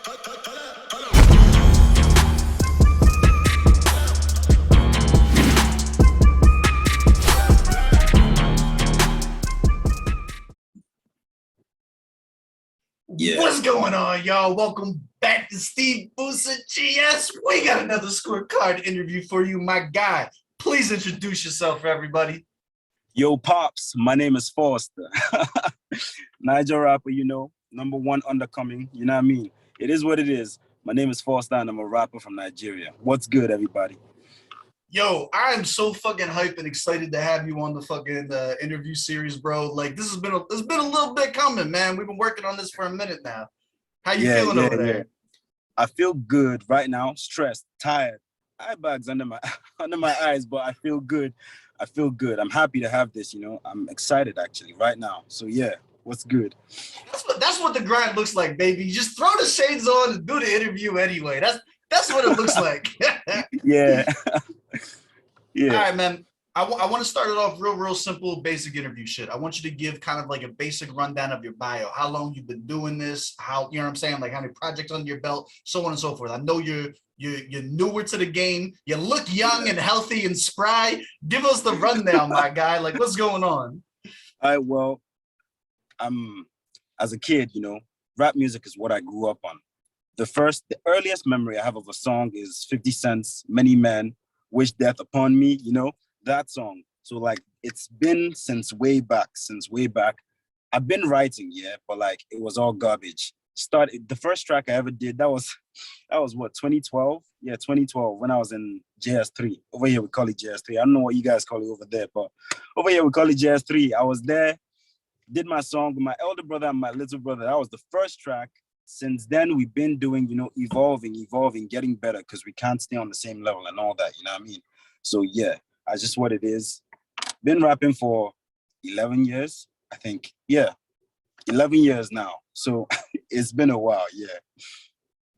Yeah. What's going on, y'all? Welcome back to SteveBussaGS. We got another scorecard interview for you, my guy. Please introduce yourself, everybody. Yo, Pops, my name is Fozter. Niger rapper, you know, #1 undercoming, you know what I mean? It is what it is. My name is Fozter and I'm a rapper from Nigeria. What's good, everybody? Yo, I'm so fucking hyped and excited to have you on the fucking interview series, bro. Like, this has been a little bit coming, man. We've been working on this for a minute now. How you feeling over there? Yeah. I feel good right now, stressed, tired, eye bags under my eyes, but I feel good. I feel good. I'm happy to have this, you know. I'm excited actually right now. So yeah, what's good? That's what the grind looks like, baby. You just throw the shades on and do the interview anyway. That's what it looks like. Yeah. Yeah. All right, man. I want to start it off real simple, basic interview shit. I want you to give kind of like a basic rundown of your bio, how long you've been doing this, how, you know what I'm saying, like how many projects under your belt, so on and so forth. I know you're newer to the game. You look young and healthy and spry. Give us the rundown, my guy. Like, what's going on? All right, well, as a kid, you know, rap music is what I grew up on. The earliest memory I have of a song is 50 Cent's Many Men Wish Death Upon Me, you know, that song. So like, it's been since way back. I've been writing, yeah, but like, it was all garbage. The first track I ever did, that was what, 2012? Yeah, 2012, when I was in JS3. Over here we call it JS3. I don't know what you guys call it over there, but over here we call it JS3. I was there, did my song with my elder brother and my little brother. That was the first track. Since then, we've been doing, you know, evolving, getting better, because we can't stay on the same level and all that, you know what I mean? So yeah, that's just what it is. Been rapping for 11 years, I think. Yeah, 11 years now. So it's been a while, yeah.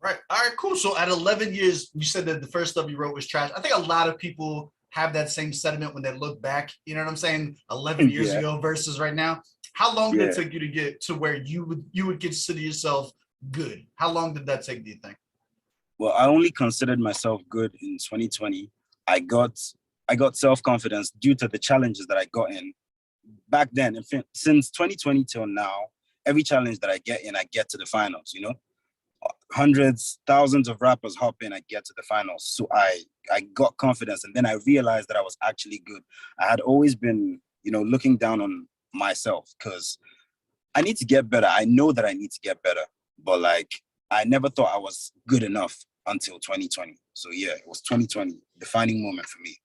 Right. All right, cool. So at 11 years, you said that the first stuff you wrote was trash. I think a lot of people have that same sentiment when they look back. You know what I'm saying? 11 years ago versus right now. How long did it take you to get to where you would consider yourself good? How long did that take, do you think? Well, I only considered myself good in 2020. I got self-confidence due to the challenges that I got in back then. Since 2020 till now, every challenge that I get in, I get to the finals, you know? Hundreds, thousands of rappers hop in, I get to the finals. So I got confidence, and then I realized that I was actually good. I had always been, you know, looking down on myself because I need to get better. I know that I need to get better, but like, I never thought I was good enough until 2020. So yeah, it was 2020, defining moment for me.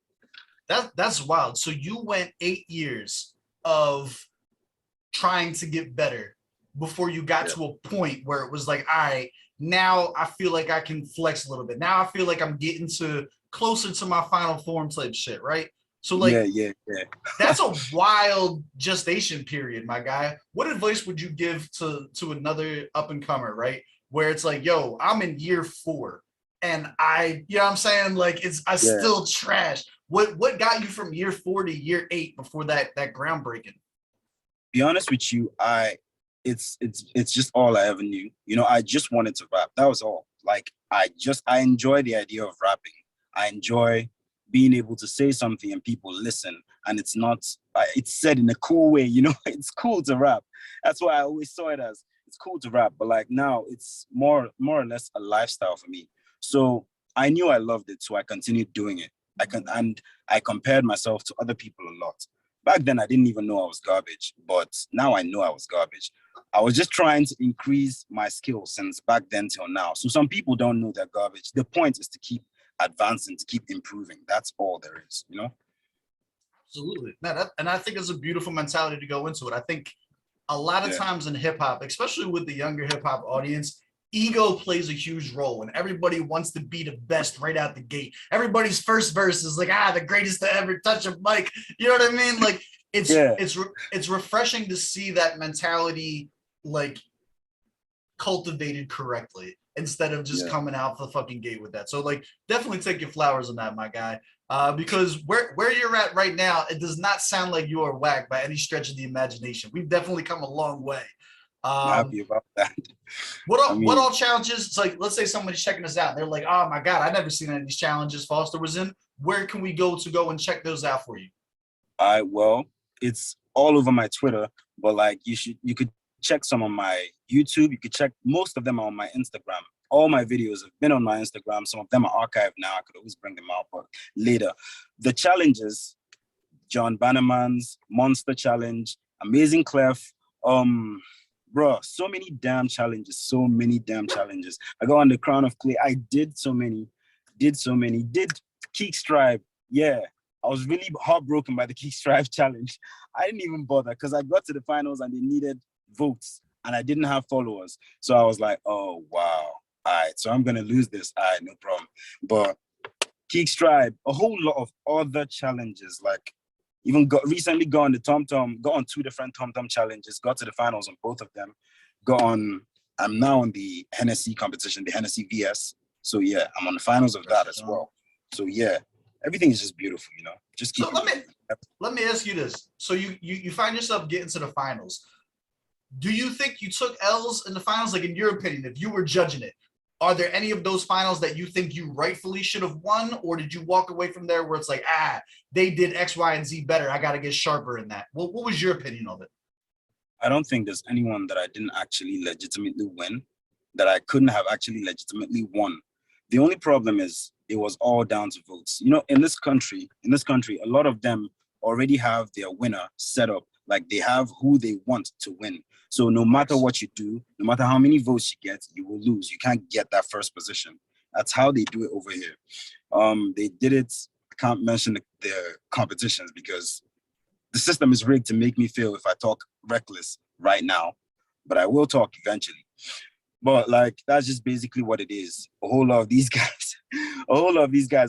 That's wild. So you went 8 years of trying to get better before you got to a point where it was like, all right, now I feel like I can flex a little bit. Now I feel like I'm getting closer to my final form type shit, right? So like, yeah. That's a wild gestation period, my guy. What advice would you give to another up and comer, right? Where it's like, yo, I'm in year 4 and you know what I'm saying? Like, still trash. What got you from year 4 to year 8 before that groundbreaking? Be honest with you, it's just all I ever knew. You know, I just wanted to rap. That was all. Like, I enjoy the idea of rapping. I enjoy being able to say something and people listen, and it's said in a cool way, you know. It's cool to rap. That's why I always saw it as, it's cool to rap, but like now it's more or less a lifestyle for me. So I knew I loved it, so I continued doing it. I compared myself to other people a lot. Back then I didn't even know I was garbage, but now I know I was garbage. I was just trying to increase my skills since back then till now. So some people don't know they're garbage. The point is to keep advancing, to keep improving. That's all there is, you know? Absolutely. And I think it's a beautiful mentality to go into it. I think a lot of times in hip hop, especially with the younger hip hop audience, ego plays a huge role, and everybody wants to be the best right out the gate. Everybody's first verse is like, the greatest to ever touch a mic. You know what I mean? Like, it's refreshing to see that mentality like cultivated correctly, instead of just coming out the fucking gate with that. So like, definitely take your flowers on that, my guy. Because where you're at right now, it does not sound like you are whack by any stretch of the imagination. We've definitely come a long way. I'm happy about that. I What mean, all challenges? It's like, let's say somebody's checking us out. They're like, oh my God, I never seen any of these challenges Fozter was in. Where can we go to go and check those out for you? well, it's all over my Twitter, but like you could check some on my YouTube. You could check most of them on my Instagram. All my videos have been on my Instagram. Some of them are archived now. I could always bring them out, but later. The challenges, John Bannerman's Monster Challenge, Amazing Clef, bro, so many damn challenges, so many damn challenges. I got on the Crown of Clay. I did so many, did Keek Stripe. Yeah, I was really heartbroken by the Keek Stripe challenge. I didn't even bother because I got to the finals and they needed votes and I didn't have followers. So I was like, oh, wow. All right, so I'm going to lose this. All right, no problem. But Keek Stripe, a whole lot of other challenges, like even recently got on the got on 2 different TomTom challenges, got to the finals on both of them, I'm now on the Hennessy competition, the Hennessy VS. So yeah, I'm on the finals of that as well. So yeah, everything is just beautiful, you know, just keep. So let me ask you this. So you find yourself getting to the finals. Do you think you took L's in the finals? Like in your opinion, if you were judging it, are there any of those finals that you think you rightfully should have won? Or did you walk away from there where it's like, they did X, Y, and Z better. I got to get sharper in that. What was your opinion of it? I don't think there's anyone that I didn't actually legitimately win, that I couldn't have actually legitimately won. The only problem is it was all down to votes. You know, in this country, a lot of them already have their winner set up. Like they have who they want to win. So no matter what you do, no matter how many votes you get, you will lose. You can't get that first position. That's how they do it over here. They did it. I can't mention the competitions because the system is rigged to make me feel if I talk reckless right now, but I will talk eventually. But like that's just basically what it is. A whole lot of these guys,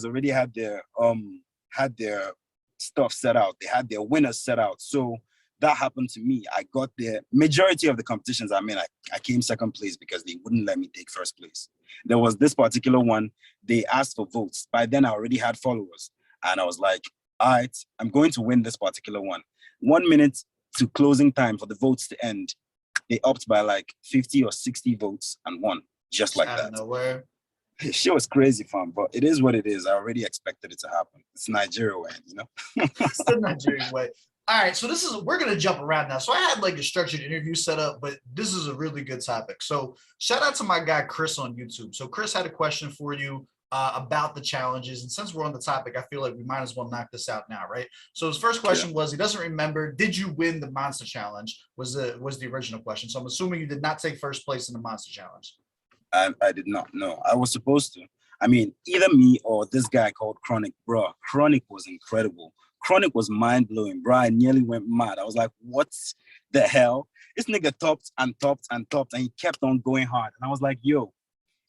already had their stuff set out. They had their winners set out. So that happened to me. I got the majority of the competitions I'm in. I came second place because they wouldn't let me take first place. There was this particular one, they asked for votes. By then I already had followers. And I was like, all right, I'm going to win this particular one. 1 minute to closing time for the votes to end. They upped by like 50 or 60 votes and won, just like that. Nowhere. She was crazy, fun, but it is what it is. I already expected it to happen. It's Nigeria way, you know? It's the Nigerian way. All right, so we're gonna jump around now. So I had like a structured interview set up, but this is a really good topic. So shout out to my guy Chris on YouTube. So Chris had a question for you about the challenges, and since we're on the topic, I feel like we might as well knock this out now, right? So his first question was, he doesn't remember. Did you win the Monster Challenge? Was the original question. So I'm assuming you did not take first place in the Monster Challenge. I did not know. I was supposed to. I mean, either me or this guy called Chronic, bro. Chronic was incredible. Chronic was mind-blowing, bro. I nearly went mad. I was like, what the hell? This nigga topped and topped and topped, and he kept on going hard. And I was like, yo,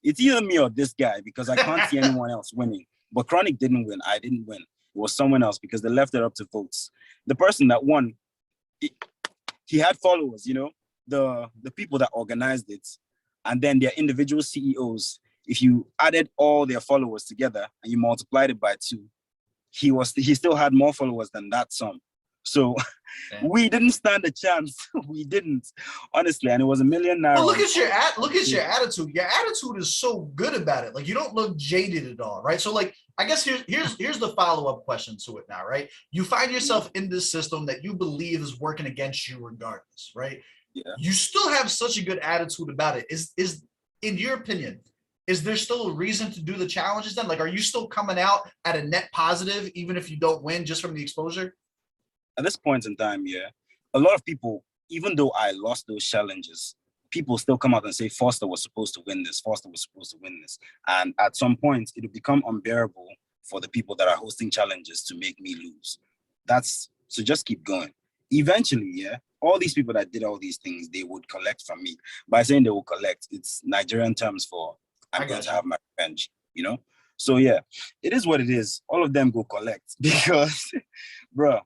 it's either me or this guy because I can't see anyone else winning. But Chronic didn't win. I didn't win. It was someone else because they left it up to votes. The person that won, he had followers, you know, the people that organized it, and then their individual CEOs. If you added all their followers together and you multiplied it by 2, he still had more followers than that sum. So we didn't stand a chance. We didn't, honestly, and it was $1 million. But look at your attitude. Your attitude is so good about it. Like you don't look jaded at all, right? So like I guess here's the follow-up question to it now, right? You find yourself in this system that you believe is working against you regardless, right? Yeah. You still have such a good attitude about it. Is in your opinion, is there still a reason to do the challenges then? Like, are you still coming out at a net positive, even if you don't win just from the exposure? At this point in time, yeah, a lot of people, even though I lost those challenges, people still come out and say Fozter was supposed to win this. Fozter was supposed to win this. And at some point, it'll become unbearable for the people that are hosting challenges to make me lose. So just keep going. Eventually, yeah, all these people that did all these things, they would collect from me. By saying they will collect, it's Nigerian terms for I'm going to have my revenge, you know? So yeah, it is what it is. All of them go collect because, bro,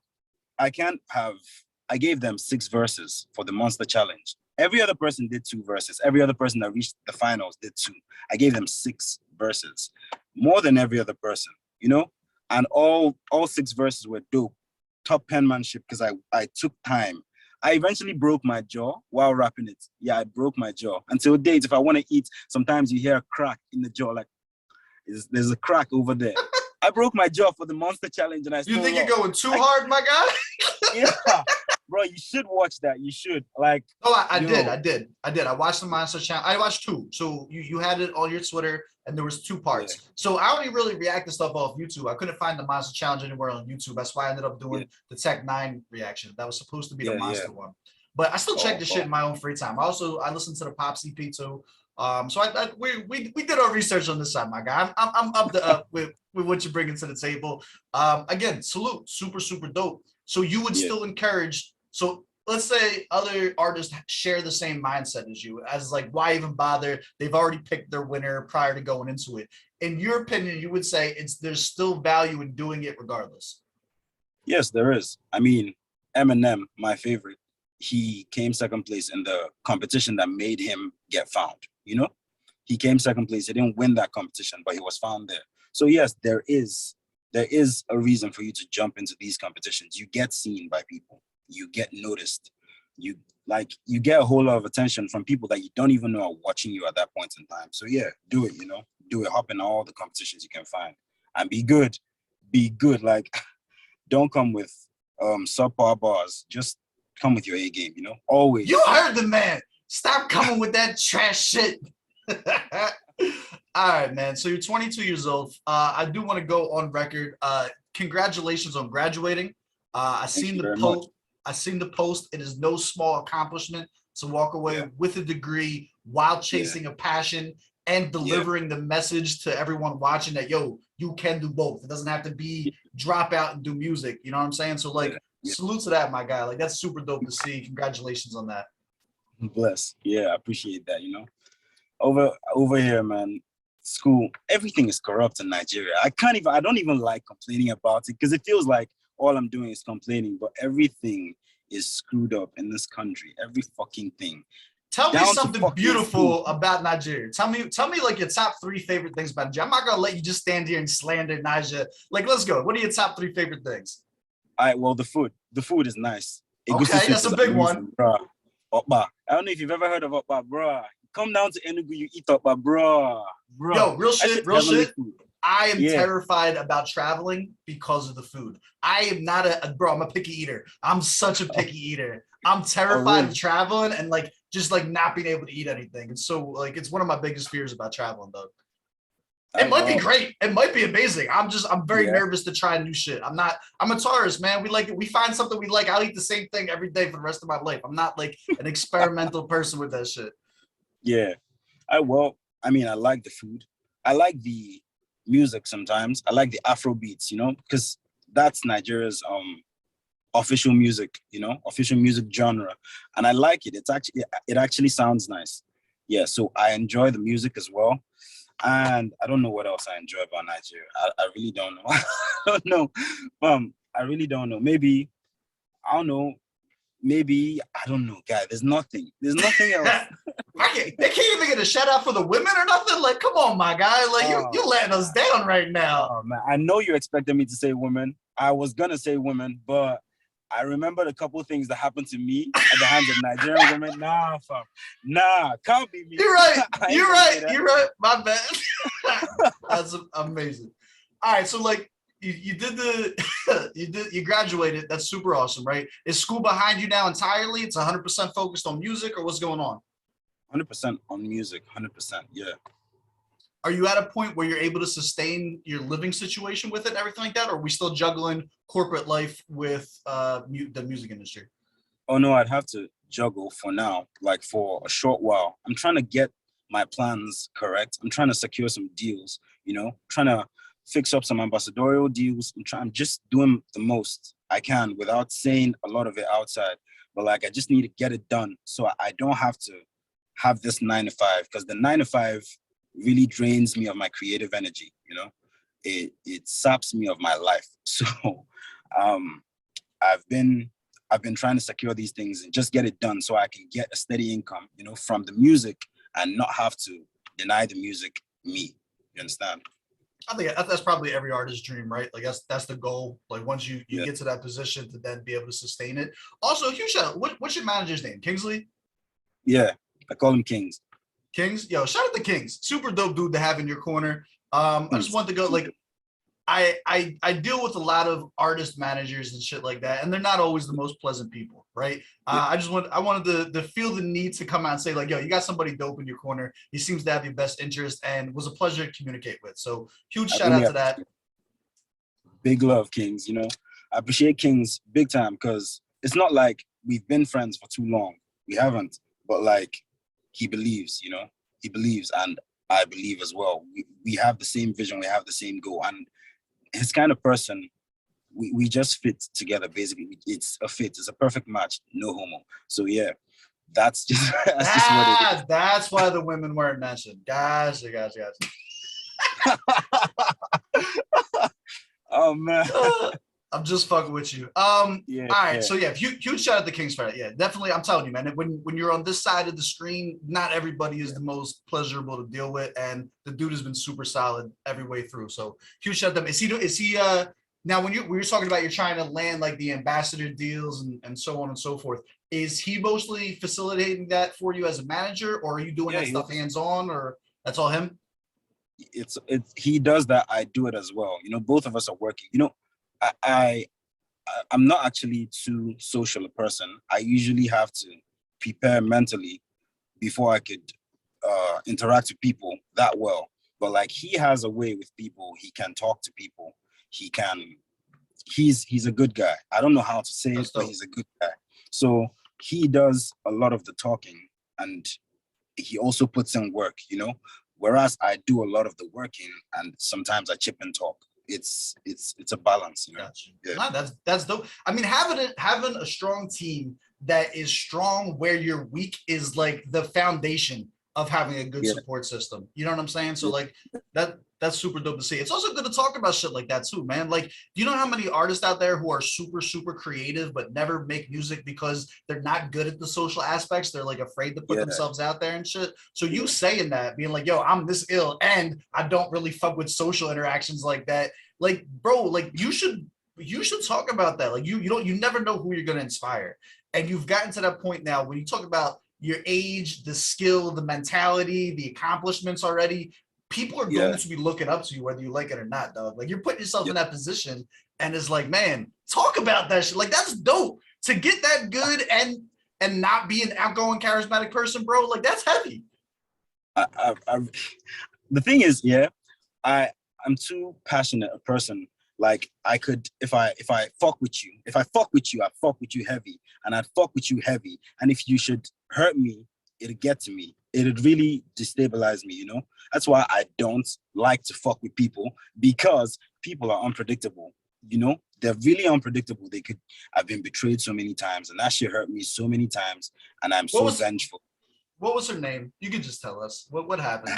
I gave them 6 verses for the Monster Challenge. Every other person did 2 verses. Every other person that reached the finals did 2. I gave them 6 verses, more than every other person, you know? And all 6 verses were dope. Top penmanship because I took time. I eventually broke my jaw while rapping it. Yeah, I broke my jaw. Until date, if I want to eat, sometimes you hear a crack in the jaw, like there's a crack over there. I broke my jaw for the Monster Challenge, and I still You think lost. you're going too hard, my guy? Yeah, bro, you should watch that. You should. Like, Oh, I did. I watched the Monster Challenge. I watched two. So you had it on your Twitter, and there was two parts. Yeah. So I only really react to stuff off YouTube. I couldn't find the Monster Challenge anywhere on YouTube. That's why I ended up doing the Tech 9 reaction. That was supposed to be the Monster one. But I still check this shit in my own free time. I listen to the Pop CP too. So we did our research on this side, my guy. I'm up to up with what you're bringing to the table. Again, salute, super dope. So you would still encourage. So let's say other artists share the same mindset as you, as like, why even bother? They've already picked their winner prior to going into it. In your opinion, you would say there's still value in doing it regardless. Yes, there is. I mean, Eminem, my favorite, he came second place in the competition that made him get found. You know, he came second place. He didn't win that competition, but he was found there. So yes, there is a reason for you to jump into these competitions. You get seen by people. You get noticed. You get a whole lot of attention from people that you don't even know are watching you at that point in time. So yeah, do it. You know, do it. Hop in all the competitions you can find and be good. Be good. Like, don't come with subpar bars. Just come with your A game. You know, always. You heard the man. Stop coming with that trash shit. All right, man. So you're 22 years old. I do want to go on record. Congratulations on graduating. I seen the post. I seen the post. It is no small accomplishment to walk away with a degree while chasing a passion and delivering the message to everyone watching that, yo, you can do both. It doesn't have to be drop out and do music. You know what I'm saying? So like, salute to that, my guy. Like, that's super dope to see. Congratulations on that. Bless. Yeah, I appreciate that. You know, over here, man, school, everything is corrupt in Nigeria. I don't even like complaining about it because it feels like all I'm doing is complaining, but everything is screwed up in this country. Every fucking thing. Tell me something beautiful about Nigeria. Tell me like your top 3 favorite things about Nigeria. I'm not gonna let you just stand here and slander Nigeria. Like, let's go. What are your top 3 favorite things? All right, well, the food. The food is nice. Okay, that's a big one. Bruh. Okpa. I don't know if you've ever heard of Okpa, bruh. Come down to Enugu, you eat Okpa, bruh. Yo, real shit. Food. I am terrified about traveling because of the food. I am not bro, I'm a picky eater. I'm such a picky eater. I'm terrified of traveling and like just like not being able to eat anything. And so like it's one of my biggest fears about traveling, though. It might be great. It might be amazing. I'm very nervous to try new shit. I'm a tourist, man. We like it. We find something we like. I'll eat the same thing every day for the rest of my life. I'm not like an experimental person with that shit. Yeah. I like the food. I like the music sometimes. I like the Afro beats, you know, because that's Nigeria's official music, you know, official music genre. And I like it. It actually sounds nice. Yeah, so I enjoy the music as well. And I don't know what else I enjoy about Nigeria. I really don't know. I don't know. I really don't know. Maybe, I don't know. Maybe, I don't know, guy. There's nothing else. They can't even get a shout out for the women or nothing. Like, come on, my guy. Like, you're letting us down right now. Oh, man. I know you expected me to say women. I was going to say women, but I remembered a couple of things that happened to me at the hands of Nigerian women. Nah, fam. Nah, can't be me. You're right. You're right. My bad. That's amazing. All right. So, like, you graduated. That's super awesome, right? Is school behind you now entirely? It's 100% focused on music, or what's going on? 100% on music. 100%. Yeah. Are you at a point where you're able to sustain your living situation with it and everything like that? Or are we still juggling corporate life with the music industry? Oh, no, I'd have to juggle for now, like for a short while. I'm trying to get my plans correct. I'm trying to secure some deals, you know, trying to fix up some ambassadorial deals. I'm just doing the most I can without saying a lot of it outside. But like, I just need to get it done so I don't have to have this 9 to 5, because the 9 to 5 really drains me of my creative energy, you know. It saps me of my life. So I've been trying to secure these things and just get it done so I can get a steady income, you know, from the music and not have to deny the music me. You understand? I think that's probably every artist's dream, right? Like that's the goal. Like once you Yeah. get to that position to then be able to sustain it. Also, huge shout out. What's your manager's name? Kingsley? Yeah, I call him Kings. Kings? Yo, shout out to Kings. Super dope dude to have in your corner. I just Thanks. want to go like I deal with a lot of artist managers and shit like that, and they're not always the most pleasant people, right? Yeah. I wanted to feel the need to come out and say like, yo, you got somebody dope in your corner. He seems to have your best interest and was a pleasure to communicate with. So huge I shout really out to that. big love, Kings. You know, I appreciate Kings big time because it's not like we've been friends for too long. We haven't, but like he believes, you know, he believes, and I believe as well. We have the same vision, we have the same goal, and his kind of person. We just fit together. Basically, it's a fit. It's a perfect match. No homo. So yeah, that's just that's just what it is. That's why the women weren't mentioned. Gotcha. Oh man. I'm just fucking with you. Yeah. All right. Yeah. So yeah, huge shout out to Kings for that. Yeah, definitely. I'm telling you, man. When you're on this side of the screen, not everybody is the most pleasurable to deal with, and the dude has been super solid every way through. So huge shout out to him. Is he now when we were talking about you're trying to land like the ambassador deals and so on and so forth, is he mostly facilitating that for you as a manager, or are you doing Yeah, that stuff hands on, or that's all him? it's he does that. I do it as well. You know, both of us are working. You know, I, I I'm not actually too social a person. I usually have to prepare mentally before I could interact with people that well. But like he has a way with people. He can talk to people. He can. He's a good guy. I don't know how to say it, but he's a good guy. So he does a lot of the talking, and he also puts in work. You know, whereas I do a lot of the working, and sometimes I chip and talk. It's a balance, you know. Gotcha. Yeah. No, that's dope. I mean, having a strong team that is strong where you're weak is like the foundation of having a good Yeah. support system. You know what I'm saying? So Yeah. like that's super dope to see. It's also good to talk about shit like that too, man. Like, do you know how many artists out there who are super creative but never make music because they're not good at the social aspects? They're like afraid to put Yeah. themselves out there and shit. So you Yeah. saying that, being like, yo, I'm this ill and I don't really fuck with social interactions like that. Like, bro, like you should talk about that. Like you never know who you're gonna inspire. And you've gotten to that point now when you talk about your age, the skill, the mentality, the accomplishments already, people are going Yeah. to be looking up to you whether you like it or not, dog. Like you're putting yourself Yeah. in that position, and it's like, man, talk about that shit. Like that's dope to get that good and not be an outgoing, charismatic person, bro. Like that's heavy. I the thing is, yeah, I'm too passionate a person. Like I could, if I fuck with you, I fuck with you heavy, and I'd fuck with you heavy. And if you should hurt me, it'd get to me. It'd really destabilize me, you know? That's why I don't like to fuck with people, because people are unpredictable, you know? They're really unpredictable. I've been betrayed so many times, and that shit hurt me so many times, and I'm so vengeful. What was her name? You could just tell us. What happened?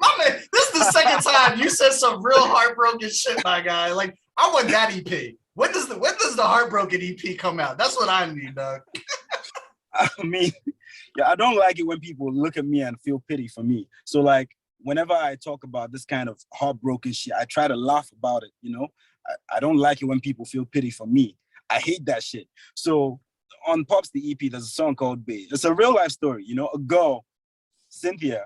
My man, this is the second time you said some real heartbroken shit, my guy. Like, I want that EP. When does the heartbroken EP come out? That's what I need, dog. I mean, yeah, I don't like it when people look at me and feel pity for me. So like, whenever I talk about this kind of heartbroken shit, I try to laugh about it, you know? I don't like it when people feel pity for me. I hate that shit. So on Pops the EP, there's a song called Babe. It's a real life story, you know? A girl, Cynthia,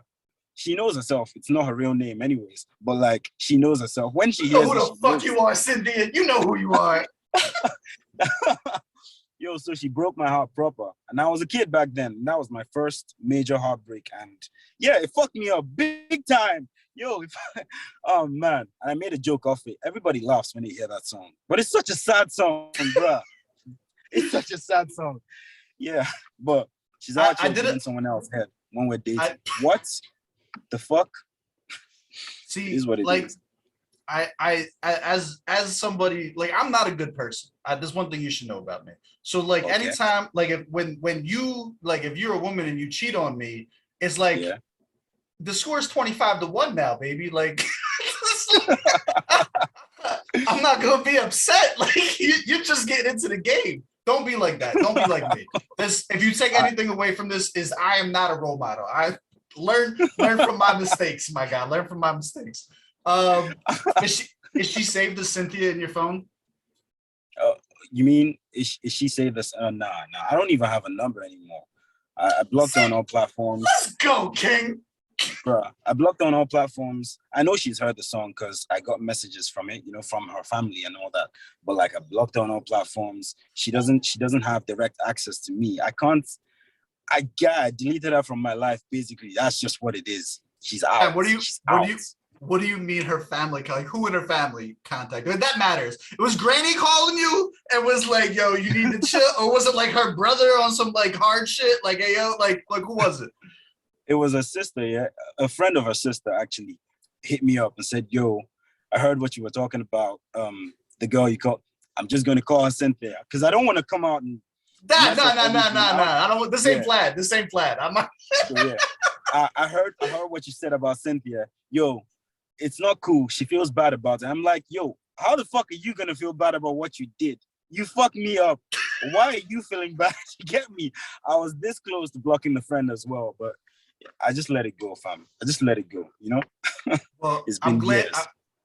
she knows herself. It's not her real name anyways, but like she knows herself. When she hears who the fuck you are, Cynthia. You know who you are. Yo, so she broke my heart proper. And I was a kid back then. And that was my first major heartbreak. And yeah, it fucked me up big time. Yo, oh man. And I made a joke off it. Everybody laughs when they hear that song. But it's such a sad song, bruh. It's such a sad song. Yeah, but she's actually in someone else's head when we're dating. What the fuck? See, is what it like, is. I as somebody, like, I'm not a good person. There's one thing you should know about me. So like, Okay. anytime, like, when you, like, if you're a woman and you cheat on me, it's like, Yeah. the score is 25-1 now, baby. Like, I'm not gonna be upset. Like, you're just getting into the game. Don't be like that. Don't be like me. If you take anything away from this, is I am not a role model. I learn from my mistakes, my guy. Learn from my mistakes. Is she saved as Cynthia in your phone? Uh, you mean is she say this? Nah. I don't even have a number anymore. I blocked her on all platforms. Let's go, King. Bruh, I blocked her on all platforms. I know she's heard the song because I got messages from it, from her family and all that. But like, I blocked her on all platforms. She doesn't have direct access to me. I deleted her from my life. Basically, that's just what it is. She's out. And She's out. what do you mean her family? Like, who in her family contact? I mean, that matters. It was Granny calling you and was like, "Yo, you need to chill," or was it like her brother on some like hard shit? Like, "Hey, yo, like who was it?" It was a sister, yeah. A friend of her sister actually hit me up and said, "Yo, I heard what you were talking about. The girl you called. I'm just gonna call her Cynthia because I don't want to come out and No. mess up everything I don't want this ain't Yeah. flat. This ain't flat. I'm not. So yeah, I heard what you said about Cynthia. Yo, it's not cool. She feels bad about it. I'm like, yo, how the fuck are you gonna feel bad about what you did? You fucked me up. Why are you feeling bad? You get me? I was this close to blocking the friend as well, but I just let it go, fam. I just let it go, Well, It's been years.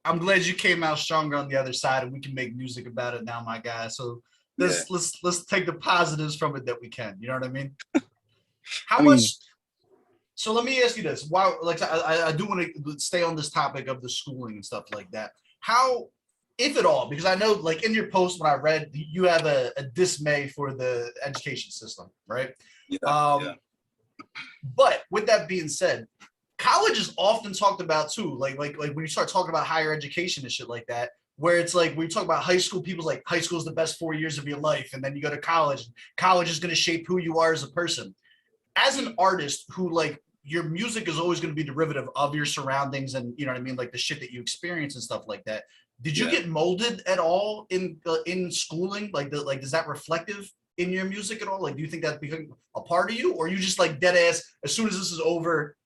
I'm glad you came out stronger on the other side, and we can make music about it now, my guy. So let's take the positives from it that we can. You know what I mean? How much? So let me ask you this: why? Like, I do want to stay on this topic of the schooling and stuff like that. How, if at all, because I know, like in your post when I read, you have a dismay for the education system, right? Yeah. But with that being said, college is often talked about too. Like when you start talking about higher education and shit like that, where it's like when you talk about high school, people's like high school is the best 4 years of your life, and then you go to college. College is going to shape who you are as a person. As an artist who like your music is always going to be derivative of your surroundings and you know what I mean, like the shit that you experience and stuff like that. Did you get molded at all in schooling? Like is that reflective in your music at all? Like, do you think that became a part of you, or you just like dead ass? As soon as this is over,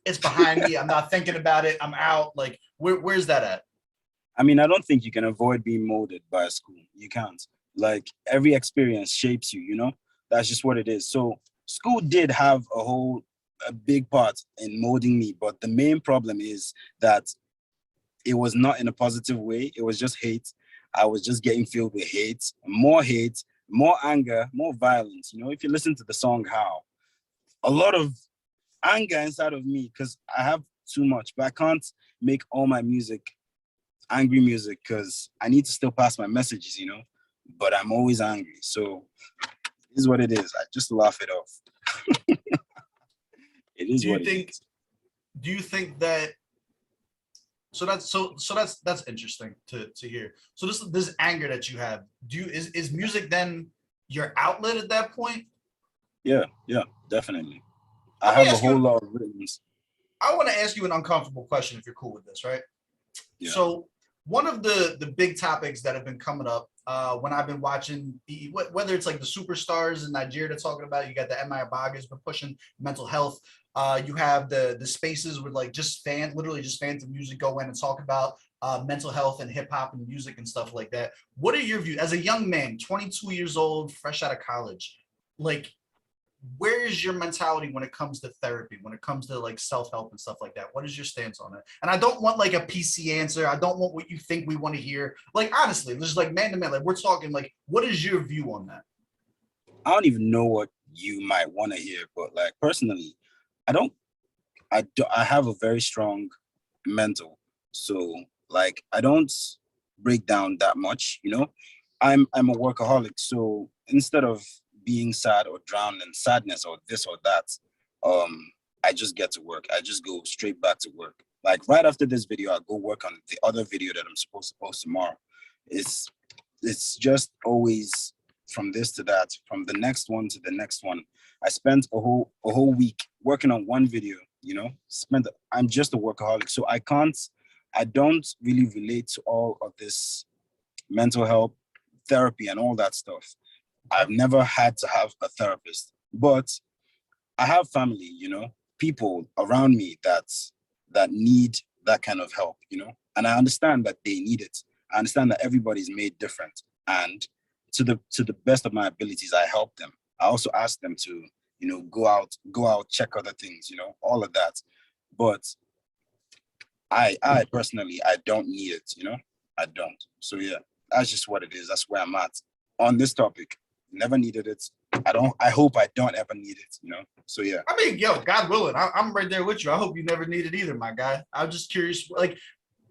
it's behind me. I'm not thinking about it. I'm out. Like, where's that at? I mean, I don't think you can avoid being molded by a school. You can't. Like, every experience shapes you. That's just what it is. So school did have a big part in molding me, but the main problem is that it was not in a positive way. It was just hate. I was just getting filled with hate, more anger, more violence. If you listen to the song How, a lot of anger inside of me because I have too much, but I can't make all my music angry music because I need to still pass my messages, but I'm always angry. So it is what it is. I just laugh it off. It is what it is. Do you think that that's interesting to hear. So this anger that you have, is music then your outlet at that point? Yeah, definitely. I have a whole lot of rhythms. I want to ask you an uncomfortable question if you're cool with this, right? Yeah. So one of the big topics that have been coming up when I've been watching whether it's like the superstars in Nigeria talking about, you got the MI Abagas been pushing mental health. You have the spaces where like literally just fans of music go in and talk about mental health and hip hop and music and stuff like that. What are your views as a young man, 22 years old, fresh out of college? Like, where is your mentality when it comes to therapy, when it comes to like self-help and stuff like that? What is your stance on it? And I don't want like a PC answer. I don't want what you think we want to hear. Like, honestly, this is like man to man. Like, we're talking like, what is your view on that? I don't even know what you might want to hear, but like personally, I have a very strong mental. So like, I don't break down that much, I'm a workaholic. So instead of being sad or drown in sadness or this or that, I just get to work. I just go straight back to work. Like right after this video, I go work on the other video that I'm supposed to post tomorrow. It's just always from this to that, from the next one to the next one. I spent a whole week working on one video, I'm just a workaholic. So I don't really relate to all of this mental health therapy and all that stuff. I've never had to have a therapist, but I have family, people around me that need that kind of help, and I understand that they need it. I understand that everybody's made different, and to the best of my abilities, I help them. I also ask them to, go out, check other things, all of that. But I personally, I don't need it, you know? I don't. So yeah, that's just what it is. That's where I'm at on this topic. Never needed it. I hope I don't ever need it, you know? So yeah. I mean, yo, God willing, I'm right there with you. I hope you never need it either, my guy. I'm just curious, like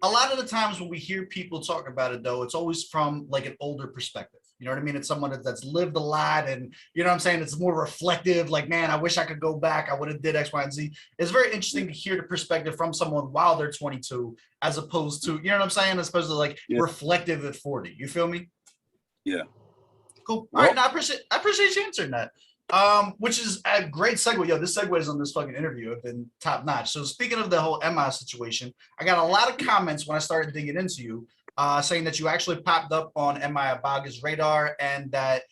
a lot of the times when we hear people talk about it, though, it's always from like an older perspective. You know what I mean? It's someone that's lived a lot, and you know what I'm saying. It's more reflective. Like, man, I wish I could go back. I would have did X, Y, and Z. It's very interesting to hear the perspective from someone while they're 22, as opposed to, you know what I'm saying, as opposed to like reflective at 40. You feel me? Yeah. Cool. All right, now I appreciate you answering that. Which is a great segue. Yo, this segues on this fucking interview have been top notch. So speaking of the whole MI situation, I got a lot of comments when I started digging into you, saying that you actually popped up on MI Abaga's radar and that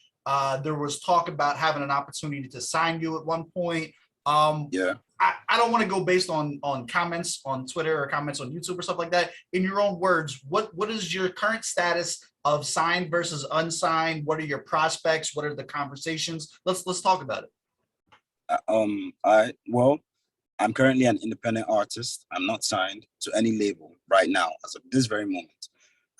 there was talk about having an opportunity to sign you at one point. Yeah. I don't want to go based on comments on Twitter or comments on YouTube or stuff like that. In your own words, what is your current status of signed versus unsigned? What are your prospects? What are the conversations? Let's talk about it. Well, I'm currently an independent artist. I'm not signed to any label right now as of this very moment.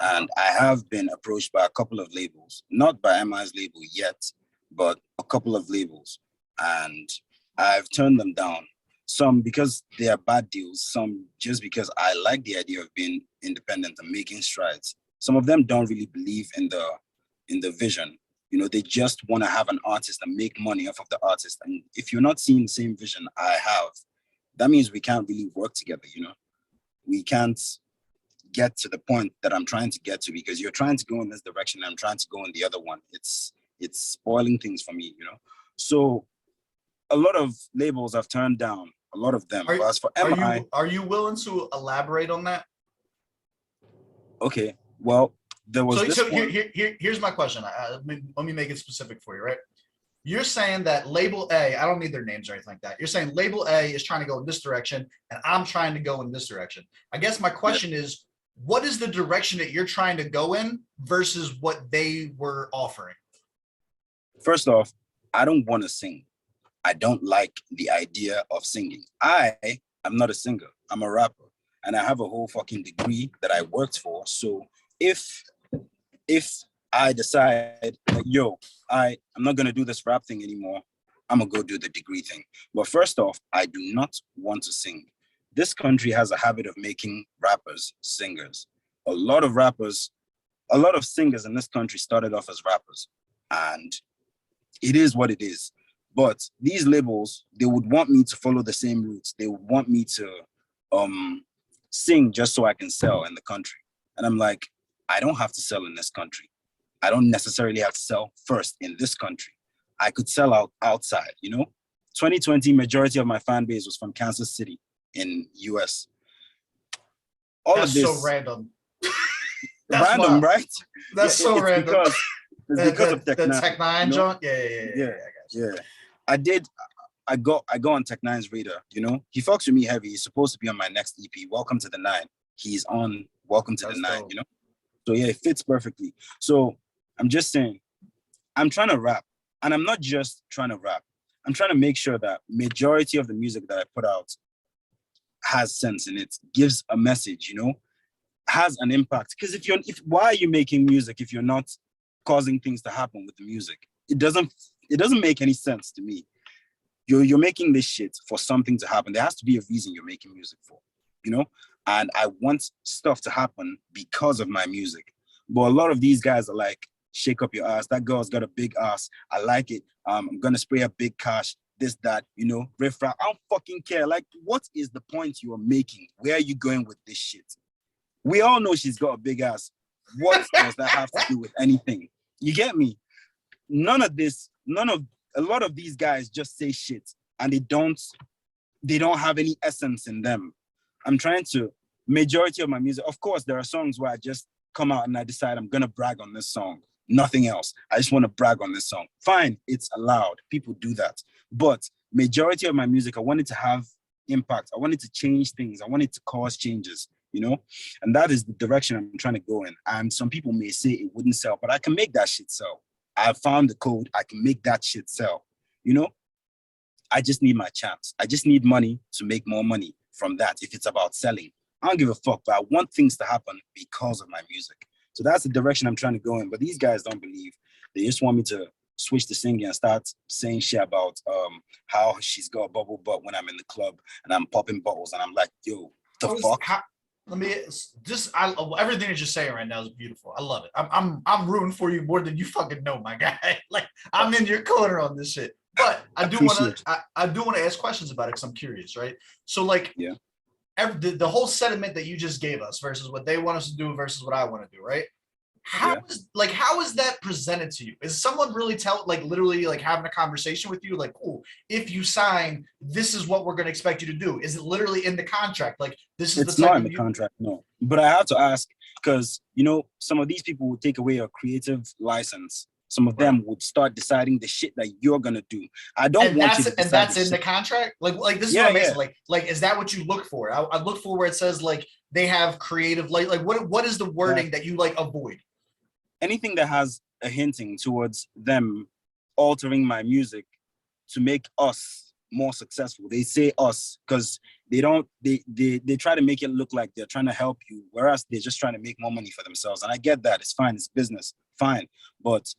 And I have been approached by a couple of labels, not by MI's label yet, but a couple of labels. And I've turned them down. Some because they are bad deals, some just because I like the idea of being independent and making strides. Some of them don't really believe in the vision. You know, they just want to have an artist and make money off of the artist. And if you're not seeing the same vision I have, that means we can't really work together, you know? We can't get to the point that I'm trying to get to because you're trying to go in this direction and I'm trying to go in the other one. It's spoiling things for me, you know? So a lot of labels I've turned down, a lot of them. As for MI, are you willing to elaborate on that? Okay, well, there was this one. Here's my question. Let me make it specific for you, right? You're saying that label A, I don't need their names or anything like that. You're saying label A is trying to go in this direction and I'm trying to go in this direction. I guess my question is, what is the direction that you're trying to go in versus what they were offering? First off, I don't want to sing. I don't like the idea of singing. I am not a singer. I'm a rapper. And I have a whole fucking degree that I worked for. So if I decide like, yo, I'm not gonna do this rap thing anymore, I'm gonna go do the degree thing. But first off, I do not want to sing. This country has a habit of making rappers singers. A lot of singers in this country started off as rappers. And it is what it is. But these labels, they would want me to follow the same routes. They would want me to sing just so I can sell in the country. And I'm like, I don't have to sell in this country. I don't necessarily have to sell first in this country. I could sell outside, you know? 2020, majority of my fan base was from Kansas City in US. That's so random. That's random, wild. Right? That's so random. Because of the Tech Nine, John? Yeah. I go on Tech Nine's radar, you know? He fucks with me heavy. He's supposed to be on my next EP, Welcome to the Nine. He's on Welcome to the Nine, you know? So yeah, it fits perfectly. So I'm just saying, I'm trying to rap. And I'm not just trying to rap. I'm trying to make sure that majority of the music that I put out has sense in it, gives a message, you know, has an impact. Because why are you making music if you're not causing things to happen with the music? It doesn't make any sense to me. You're making this shit for something to happen. There has to be a reason you're making music for, you know? And I want stuff to happen because of my music. But a lot of these guys are like, shake up your ass. That girl's got a big ass. I like it. I'm gonna spray a big cash, this, that, you know, riff rap. I don't fucking care. Like, what is the point you are making? Where are you going with this shit? We all know she's got a big ass. What does that have to do with anything? You get me? A lot of these guys just say shit and they don't have any essence in them. I'm trying to, majority of my music, of course, there are songs where I just come out and I decide I'm gonna brag on this song. Nothing else. I just want to brag on this song. Fine, it's allowed. People do that. But majority of my music, I wanted to have impact. I wanted to change things. I wanted to cause changes, you know? And that is the direction I'm trying to go in. And some people may say it wouldn't sell, but I can make that shit sell. I found the code. I can make that shit sell, you know? I just need my chance. I just need money to make more money from that if it's about selling. I don't give a fuck, but I want things to happen because of my music. So that's the direction I'm trying to go in. But these guys don't believe. They just want me to switch to singing and start saying shit about how she's got a bubble butt when I'm in the club and I'm popping bottles and I'm like, yo, the fuck? Let me just everything that you're saying right now is beautiful. I love it. I'm rooting for you more than you fucking know, my guy. Like I'm in your corner on this shit. But I do want to ask questions about it because I'm curious, right? So like, yeah, the whole sentiment that you just gave us versus what they want us to do versus what I want to do, right? How is that presented to you? Is someone really literally like having a conversation with you? Like, cool, if you sign, this is what we're going to expect you to do. Is it literally in the contract? Like, this is it's not in the contract, no. But I have to ask because, you know, some of these people will take away your creative license. Some of them would start deciding the shit that you're gonna do. I don't want you to decide. And that's in the contract. Like this is what I'm asking. Like, is that what you look for? I look for where it says like they have creative like what is the wording that you like avoid? Anything that has a hinting towards them altering my music to make us more successful. They say us because they try to make it look like they're trying to help you, whereas they're just trying to make more money for themselves. And I get that. It's fine. It's business. Fine. But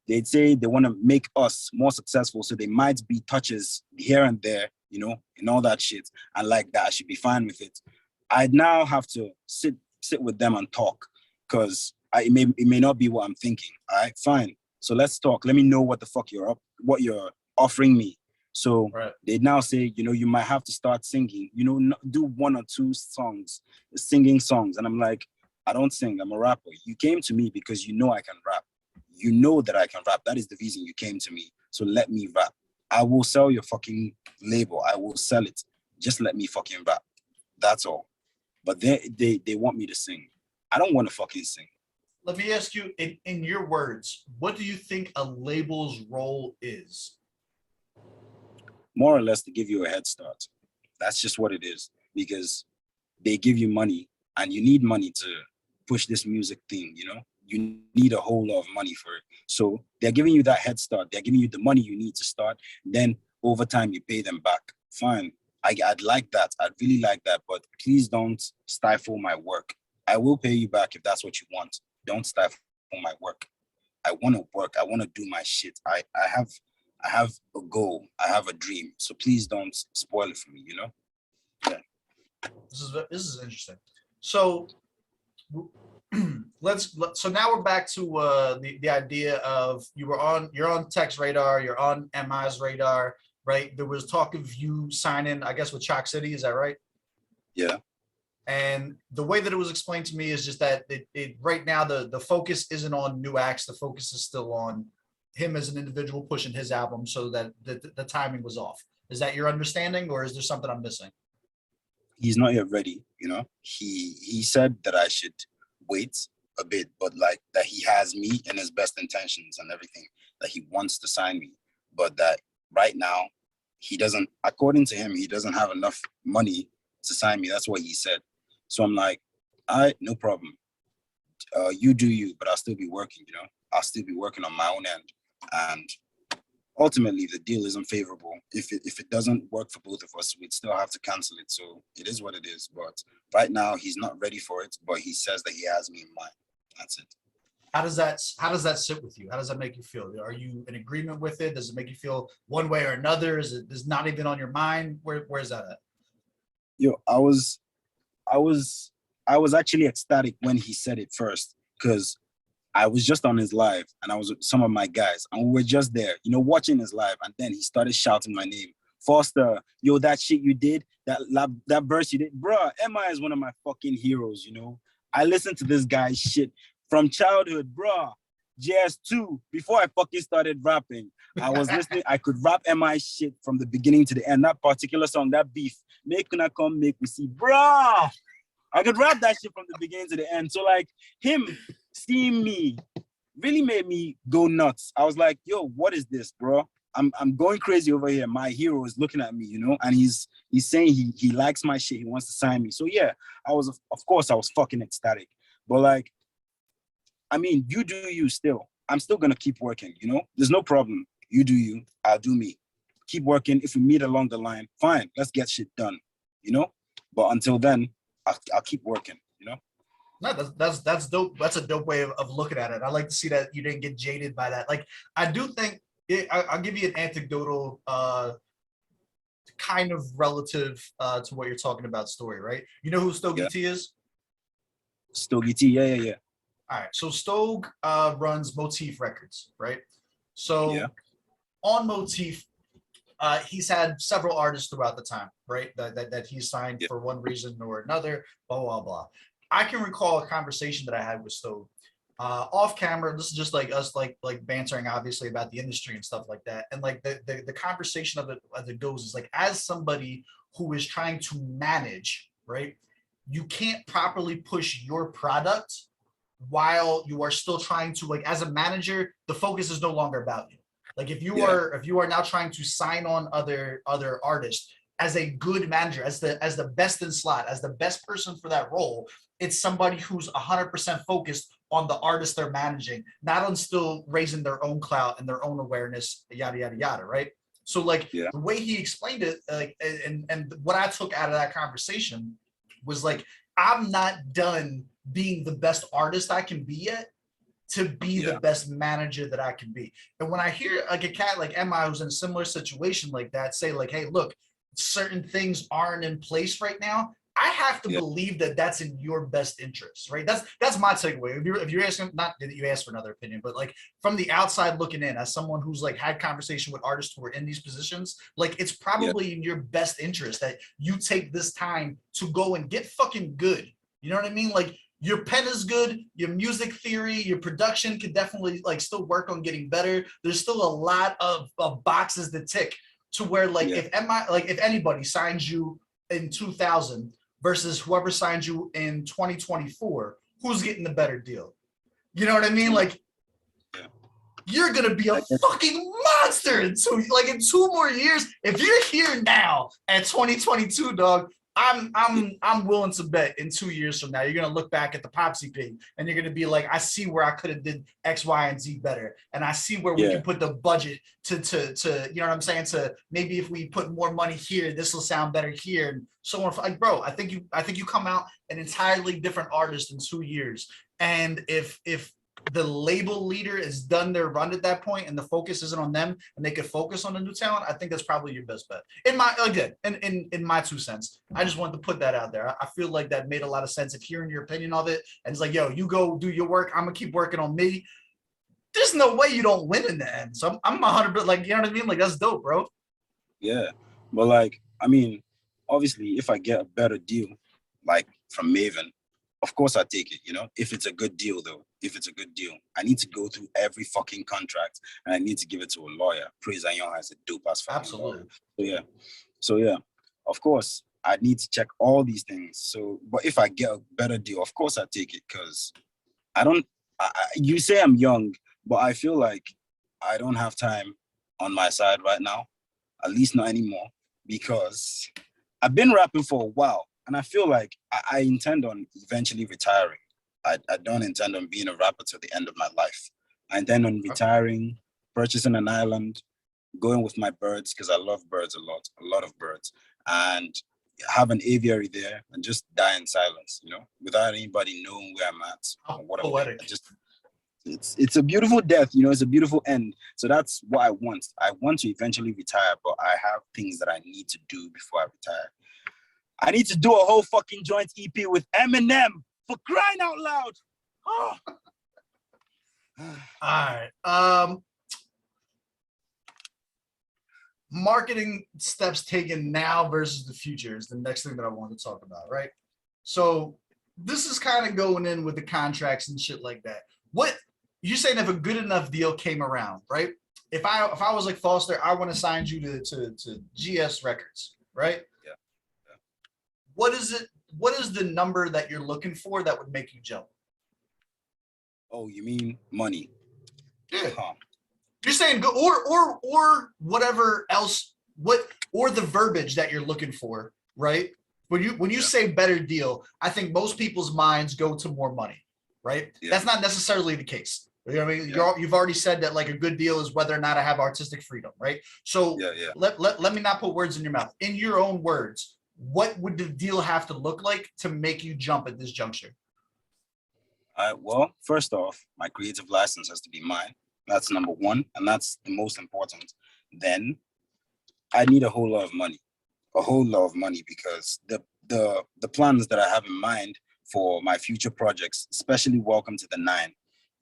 they'd say they want to make us more successful. So they might be touches here and there, you know, and all that shit. And like that, I should be fine with it. I now have to sit with them and talk because it may not be what I'm thinking. All right, fine. So let's talk. Let me know what the fuck what you're offering me. So they now say, you know, you might have to start singing, you know, do 1 or 2 songs, singing songs. And I'm like, I don't sing. I'm a rapper. You came to me because you know I can rap. You know that I can rap. That is the reason you came to me. So let me rap. I will sell your fucking label. I will sell it. Just let me fucking rap. That's all. But they want me to sing. I don't want to fucking sing. Let me ask you, in your words, what do you think a label's role is? More or less to give you a head start. That's just what it is. Because they give you money and you need money to push this music thing, you know? You need a whole lot of money for it. So they're giving you that head start. They're giving you the money you need to start. Then over time, you pay them back. Fine. I'd like that. I'd really like that. But please don't stifle my work. I will pay you back if that's what you want. Don't stifle my work. I want to work. I want to do my shit. I have a goal. I have a dream. So please don't spoil it for me, you know? Yeah. This is interesting. So so now we're back to the idea of you're on Tech's radar, you're on MI's radar, right? There was talk of you signing, I guess, with Chalk City, is that right? Yeah. And the way that it was explained to me is just that it right now the focus isn't on new acts, the focus is still on him as an individual pushing his album, so that the timing was off. Is that your understanding, or is there something I'm missing? He's not yet ready, you know? He said that I should wait a bit, but like that he has me in his best intentions and everything, that he wants to sign me, but that right now he doesn't, according to him, he doesn't have enough money to sign me. That's what he said. So I'm like, all right, no problem. You do you, but I'll still be working, you know? I'll still be working on my own end. And ultimately, the deal isn't favorable. If it doesn't work for both of us, we'd still have to cancel it. So it is what it is. But right now, he's not ready for it, but he says that he has me in mind. That's it. How does that sit with you? How does that make you feel? Are you in agreement with it? Does it make you feel one way or another? Is not even on your mind? Where's that at? Yo, I was actually ecstatic when he said it first, because I was just on his live and I was with some of my guys and we were just there, you know, watching his live, and then he started shouting my name. Fozter, yo, that shit you did, that verse you did, bruh, Emma is one of my fucking heroes, you know. I listened to this guy's shit from childhood, bruh. JS2, before I fucking started rapping, I was listening. I could rap MI shit from the beginning to the end. That particular song, that beef, make una come, make me see, bruh. I could rap that shit from the beginning to the end. So like him seeing me really made me go nuts. I was like, yo, what is this, bro? I'm going crazy over here. My hero is looking at me, you know, and he's saying he likes my shit. He wants to sign me. So yeah, of course I was fucking ecstatic. But like, I mean, you do you still. I'm still gonna keep working, you know? There's no problem. You do you, I'll do me. Keep working. If we meet along the line, fine, let's get shit done, you know? But until then, I'll keep working, you know? No, that's dope. That's a dope way of looking at it. I like to see that you didn't get jaded by that. Like, I do think I'll give you an anecdotal, kind of relative to what you're talking about story, right? You know who Stogie Yeah. T is? Stogie T, yeah. All right, so Stogue runs Motif Records, right? So Yeah. on Motif, he's had several artists throughout the time, right? That he's signed for one reason or another, blah, blah, blah. I can recall a conversation that I had with Stowe off camera. This is just like us, like bantering, obviously, about the industry and stuff like that. And like the conversation of it as it goes is like, as somebody who is trying to manage, right? You can't properly push your product while you are still trying to, like, as a manager, the focus is no longer about you. Like if you are now trying to sign on other artists, as a good manager, as the best in slot, as the best person for that role, it's somebody who's 100% focused on the artist they're managing, not on still raising their own clout and their own awareness, yada yada yada, right? So like the way he explained it, like, and what I took out of that conversation was like, I'm not done being the best artist I can be yet to be the best manager that I can be. And when I hear like a cat like Emma who's in a similar situation like that say like, hey, look, certain things aren't in place right now, I have to believe that that's in your best interest, right? That's my takeaway. If you're asking, not that you asked for another opinion, but like from the outside looking in, as someone who's like had conversation with artists who are in these positions, like it's probably in your best interest that you take this time to go and get fucking good. You know what I mean? Like your pen is good, your music theory, your production could definitely like still work on getting better. There's still a lot of boxes to tick to where like if anybody signs you in 2000 versus whoever signs you in 2024, who's getting the better deal? You know what I mean? Like you're gonna be a fucking monster in two more years. If you're here now at 2022, dog, I'm willing to bet in 2 years from now, you're gonna look back at the Popsy Pig and you're gonna be like, I see where I could have did X, Y, and Z better, and I see where we can put the budget to you know what I'm saying, to maybe if we put more money here, this will sound better here, and so on. Like, bro, I think you come out an entirely different artist in 2 years, and if the label leader is done their run at that point and the focus isn't on them and they could focus on the new talent, I think that's probably your best bet. In my 2 cents, I just wanted to put that out there. I feel like that made a lot of sense of hearing your opinion of it. And it's like, yo, you go do your work. I'm gonna keep working on me. There's no way you don't win in the end. So I'm 100%, like, you know what I mean? Like, that's dope, bro. Yeah. But like, I mean, obviously if I get a better deal, like from Maven, of course I take it, you know, if it's a good deal though. If it's a good deal, I need to go through every fucking contract and I need to give it to a lawyer. Praise Zion has a dope ass fucking lawyer. So yeah, of course I need to check all these things. So, but if I get a better deal, of course I take it, because you say I'm young, but I feel like I don't have time on my side right now, at least not anymore, because I've been rapping for a while. And I feel like I intend on eventually retiring. I don't intend on being a rapper till the end of my life. I intend on retiring, purchasing an island, going with my birds, because I love birds a lot of birds, and have an aviary there and just die in silence, you know, without anybody knowing where I'm at or what I'm doing. It's a beautiful death, you know, it's a beautiful end. So that's what I want. I want to eventually retire, but I have things that I need to do before I retire. I need to do a whole fucking joint EP with Eminem, for crying out loud. Oh. All right. Marketing steps taken now versus the future is the next thing that I want to talk about, right? So this is kind of going in with the contracts and shit like that. What you're saying, if a good enough deal came around, right? If I was like Fozter, I want to sign you to GS Records, right? Yeah. What is it? What is the number that you're looking for that would make you jump? Oh, you mean money? Yeah. Huh. You're saying go or whatever else, or the verbiage that you're looking for, right? When you say better deal, I think most people's minds go to more money, right? Yeah. That's not necessarily the case. You know what I mean? Yeah. You've already said that like a good deal is whether or not I have artistic freedom, right? So let me not put words in your mouth. In your own words, what would the deal have to look like to make you jump at this juncture? Well, first off, my creative license has to be mine. That's number one, and that's the most important. Then I need a whole lot of money, because the plans that I have in mind for my future projects, especially Welcome to the Nine,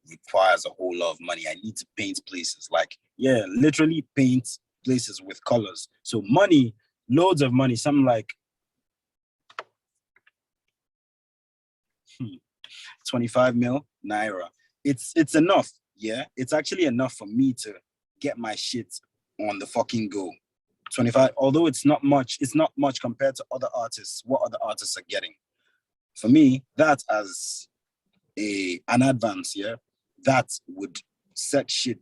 requires a whole lot of money. I need to paint places, like, yeah, literally paint places with colors. So money, loads of money, something like 25 mil naira. It's enough. Yeah, it's actually enough for me to get my shit on the fucking go. 25, although it's not much compared to other artists, what other artists are getting. For me, that as an advance, yeah, that would set shit.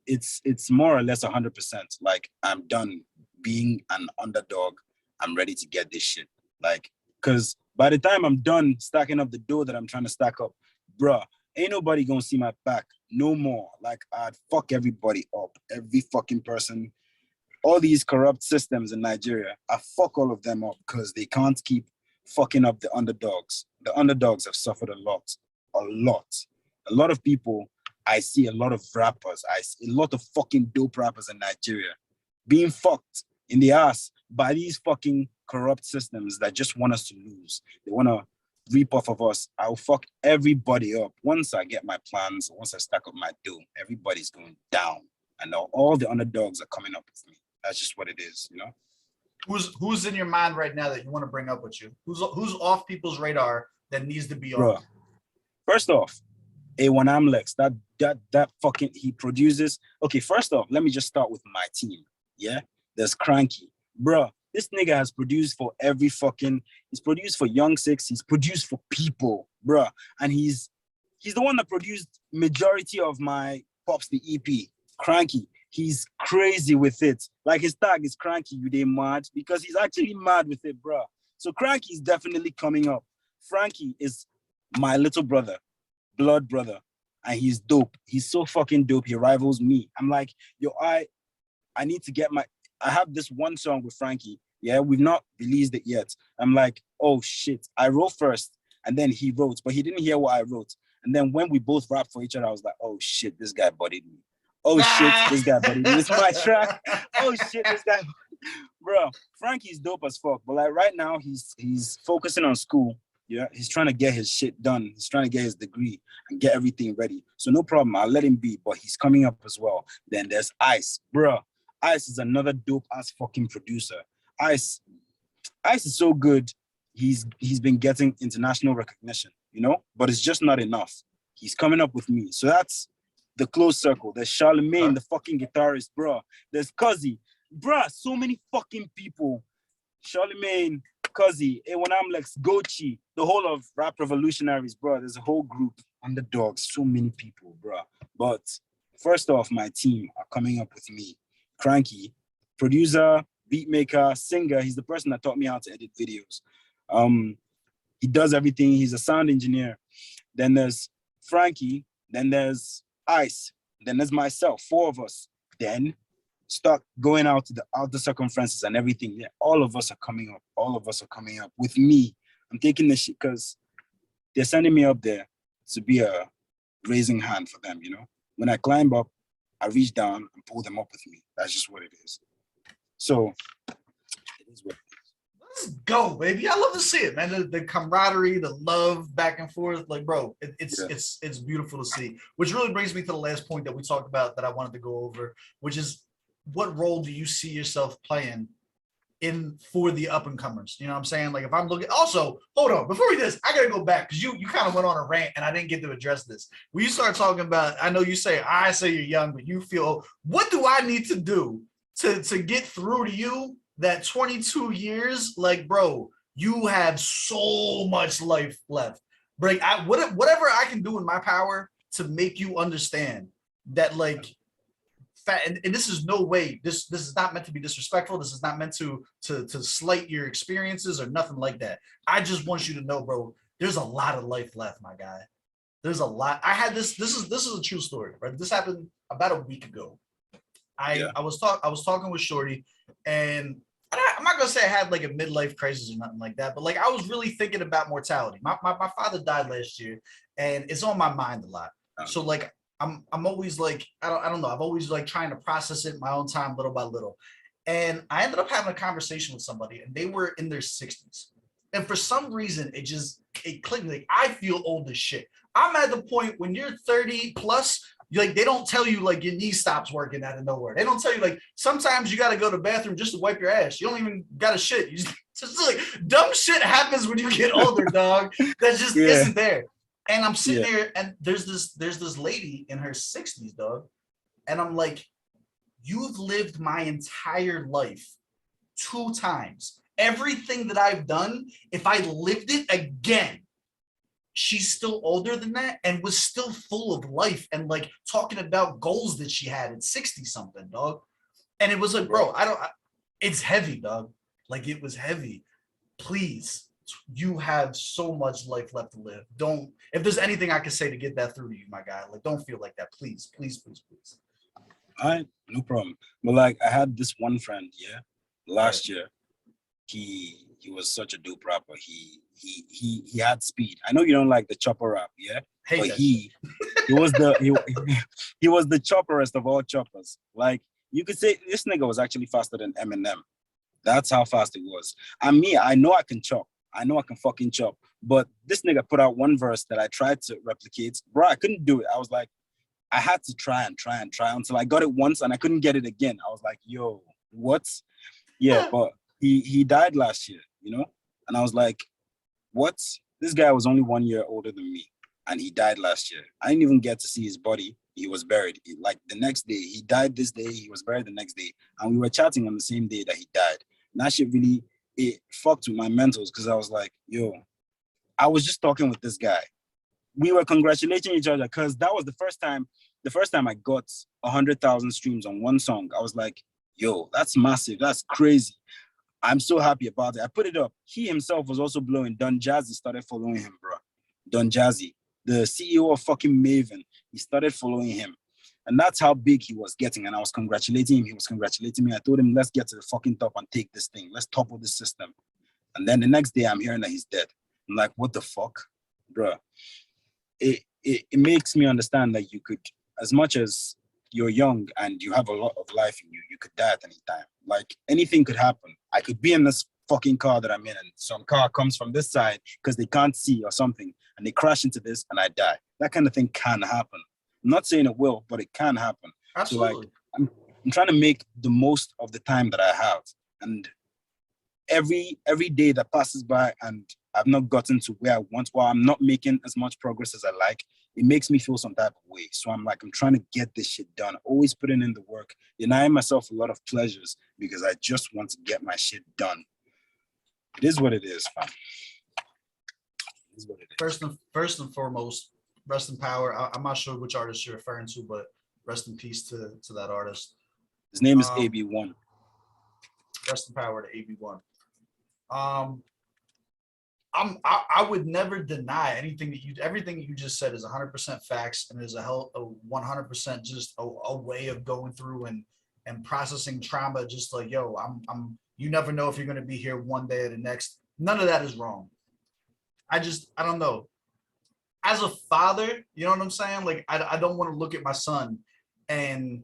It's more or less 100%. Like, I'm done being an underdog. I'm ready to get this shit. Like, because by the time I'm done stacking up the dough that I'm trying to stack up, bruh, ain't nobody gonna see my back no more. Like, I'd fuck everybody up, every fucking person. All these corrupt systems in Nigeria, I fuck all of them up because they can't keep fucking up the underdogs. The underdogs have suffered a lot. A lot of people, I see a lot of rappers, I see a lot of fucking dope rappers in Nigeria being fucked in the ass by these fucking corrupt systems that just want us to lose. They want to reap off of us. I'll fuck everybody up. Once I get my plans, once I stack up my dough, everybody's going down. And all the underdogs are coming up with me. That's just what it is, you know? Who's in your mind right now that you want to bring up with you? Who's off people's radar that needs to be Bro, on? first off, A1 Amlex, that fucking, he produces. Okay, first off, let me just start with my team. Yeah, there's Cranky. Bro, this nigga has produced for he's produced for Young Six, he's produced for people, bro. And he's the one that produced majority of my Pops the EP. Cranky. He's crazy with it. Like, his tag is Cranky, you they mad? Because he's actually mad with it, bro. So Cranky is definitely coming up. Frankie is my little brother, blood brother, and he's dope. He's so fucking dope. He rivals me. I'm like, yo, I need to get I have this one song with Frankie. Yeah, we've not released it yet. I'm like, oh shit. I wrote first, and then he wrote, but he didn't hear what I wrote. And then when we both rapped for each other, I was like, oh shit, this guy bodied me. Oh shit, this guy bodied me. It's my track. Oh shit, this guy, bro. Frankie's dope as fuck. But like right now, he's focusing on school. Yeah, he's trying to get his shit done. He's trying to get his degree and get everything ready. So no problem, I'll let him be. But he's coming up as well. Then there's Ice, bro. Ice is another dope ass fucking producer. Ice is so good. He's been getting international recognition, you know, but it's just not enough. He's coming up with me. So that's the close circle. There's Charlemagne, the fucking guitarist, bro. There's Cuzzy, bro. So many fucking people. Charlemagne, Cuzzy, A1 Amlex, Gochi, the whole of Rap Revolutionaries, bro. There's a whole group, underdogs, so many people, bro. But first off, my team are coming up with me. Cranky, producer, beat maker, singer. He's the person that taught me how to edit videos. He does everything. He's a sound engineer. Then there's Frankie. Then there's Ice. Then there's myself, 4 of us. Then start going out to the outer circumferences and everything. Yeah, all of us are coming up. All of us are coming up with me. I'm taking this shit because they're sending me up there to be a raising hand for them, you know? When I climb up, I reach down and pull them up with me. That's just what it is. So it is what it is. Let's go, baby. I love to see it, man. The camaraderie, the love back and forth. Like, bro, it's beautiful to see. Which really brings me to the last point that we talked about that I wanted to go over, which is what role do you see yourself playing for the up and comers? You know what I'm saying? Like, if I'm looking, also, hold on, before we do this, I gotta go back because you kind of went on a rant and I didn't get to address this. When you start talking about, I know you say, I say you're young, but you feel, what do I need to do to get through to you that 22 years? Like, bro, you have so much life left. Like, whatever I can do in my power to make you understand that, like, and this is no way, this is not meant to be disrespectful. This is not meant to slight your experiences or nothing like that. I just want you to know, bro, there's a lot of life left, my guy. There's a lot. I had this is a true story, right? This happened about a week ago. I was talking with Shorty, and I'm not gonna say I had like a midlife crisis or nothing like that, but like I was really thinking about mortality. My father died last year, and it's on my mind a lot. So like I'm always like I don't know. I'm always like trying to process it in my own time, little by little. And I ended up having a conversation with somebody, and they were in their 60s. And for some reason, it clicked. Like I feel old as shit. I'm at the point when you're 30 plus, like they don't tell you like your knee stops working out of nowhere. They don't tell you like sometimes you got to go to the bathroom just to wipe your ass. You don't even got to shit. You just like dumb shit happens when you get older, dog. That just isn't there. And I'm sitting there, and there's this lady in her 60s, dog, and I'm like, you've lived my entire life 2 times. Everything that I've done, if I lived it again, she's still older than that and was still full of life and like talking about goals that she had at 60 something, dog. And it was like, bro, it's heavy, dog. Like it was heavy. Please, you have so much life left to live. Don't, if there's anything I can say to get that through to you, my guy, like don't feel like that. Please, please, please, please. All right, no problem. But like I had this one friend, last year. He was such a dope rapper. He had speed. I know you don't like the chopper rap, but he was he was the chopperest of all choppers. Like you could say this nigga was actually faster than Eminem. That's how fast it was. And me, I know I can chop. I know I can fucking chop. But this nigga put out one verse that I tried to replicate. Bro, I couldn't do it. I was like, I had to try until I got it once and I couldn't get it again. I was like, yo, what? Yeah, but he died last year, And I was like, what? This guy was only 1 year older than me and he died last year. I didn't even get to see his body. He was buried. Like the next day, he died this day, he was buried the next day. And we were chatting on the same day that he died. And that shit really, it fucked with my mentals because I was like, yo, I was just talking with this guy. We were congratulating each other because that was the first time I got 100,000 streams on one song. I was like, yo, that's massive. That's crazy. I'm so happy about it. I put it up. He himself was also blowing. Don Jazzy started following him, bro. Don Jazzy, the CEO of fucking Maven, he started following him. And that's how big he was getting. And I was congratulating him. He was congratulating me. I told him, let's get to the fucking top and take this thing. Let's topple the system. And then the next day, I'm hearing that he's dead. I'm like, what the fuck? Bro. It makes me understand that you could, as much as you're young and you have a lot of life in you, you could die at any time. Like anything could happen. I could be in this fucking car that I'm in and some car comes from this side because they can't see or something and they crash into this and I die. That kind of thing can happen. I'm not saying it will, but it can happen. Absolutely. So like I'm trying to make the most of the time that I have. And every day that passes by and I've not gotten to where I want, or I'm not making as much progress as I like, it makes me feel some type of way. So I'm trying to get this shit done, always putting in the work, denying myself a lot of pleasures because I just want to get my shit done. It is what it is, fam. It is what it is. First and foremost, rest in power. I'm not sure which artist you're referring to, but rest in peace to that artist. His name is AB1. Rest in power to AB1. I would never deny everything you just said is 100% facts and is a 100% just a way of going through and processing trauma. Just like, yo, you never know if you're going to be here one day or the next. None of that is wrong. I don't know. As a father, you know what I'm saying? Like, I don't want to look at my son and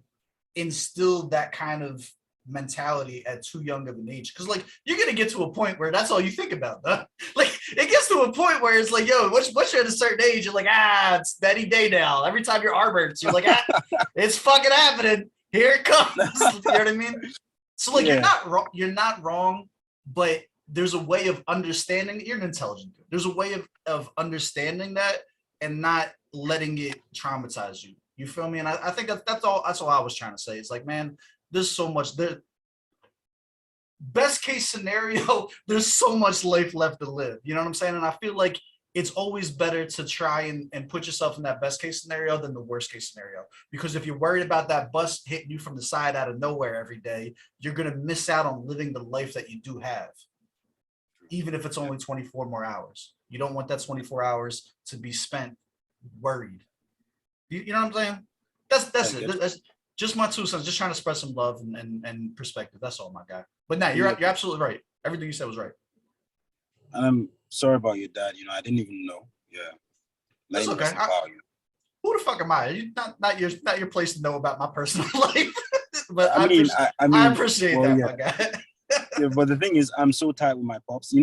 instill that kind of mentality at too young of an age, because like you're gonna get to a point where that's all you think about, huh? Like it gets to a point where it's like, yo, once you're at a certain age, you're like, it's any day now. Every time your arm hurts, you're like, it's fucking happening. Here it comes. You know what I mean? So like, you're not wrong, but there's a way of understanding. You're an intelligent dude. There's a way of understanding that and not letting it traumatize you. You feel me? And I think that's all I was trying to say. It's like, man, there's so much there. Best case scenario, there's so much life left to live. You know what I'm saying? And I feel like it's always better to try and put yourself in that best case scenario than the worst case scenario. Because if you're worried about that bus hitting you from the side out of nowhere every day, you're going to miss out on living the life that you do have. Even if it's only 24 more hours. You don't want that 24 hours to be spent worried. You know what I'm saying? That's it. just my 2 cents, just trying to spread some love and perspective. That's all, my guy. But nah, you're absolutely right. Everything you said was right. And I'm sorry about your dad. I didn't even know. Yeah. That's okay. Who the fuck am I? Not your place to know about my personal life. But I mean, I appreciate that, my guy. Yeah, but the thing is, I'm so tight with my pops.